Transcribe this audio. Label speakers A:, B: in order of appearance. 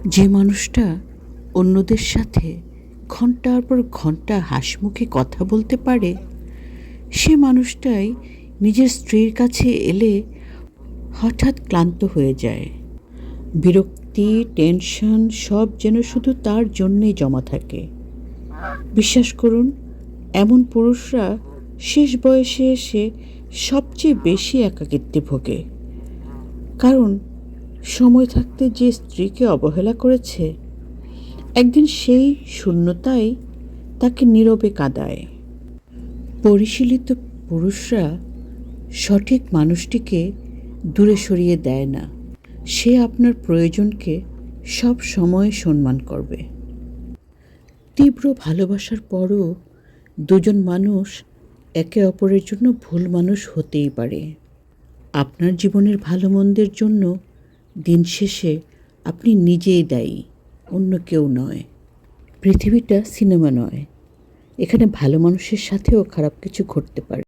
A: যে মানুষটা অন্যদের সাথে ঘন্টার পর ঘন্টা হাসিমুখে কথা বলতে পারে, সে মানুষটাই নিজের স্ত্রীর কাছে এলে হঠাৎ ক্লান্ত হয়ে যায়। বিরক্তি, টেনশন সব যেন শুধু তার জন্যেই জমা থাকে। বিশ্বাস করুন, এমন পুরুষরা শেষ বয়সে এসে সবচেয়ে বেশি একাকিত্বে ভোগে। কারণ সময় থাকতে যে স্ত্রীকে অবহেলা করেছে, একদিন সেই শূন্যতাই তাকে নীরবে কাঁদায়। পরিশীলিত পুরুষরা সঠিক মানুষটিকে দূরে সরিয়ে দেয় না। সে আপনার প্রয়োজনকে সব সময় সম্মান করবে। তীব্র ভালোবাসার পরও দুজন মানুষ একে অপরের জন্য ভুল মানুষ হতেই পারে। আপনার জীবনের ভালো মন্দের জন্য দিন শেষে আপনি নিজেই দায়ী, অন্য কেউ নয়। পৃথিবীটা সিনেমা নয়, এখানে ভালো মানুষের সাথেও খারাপ কিছু ঘটতে পারে।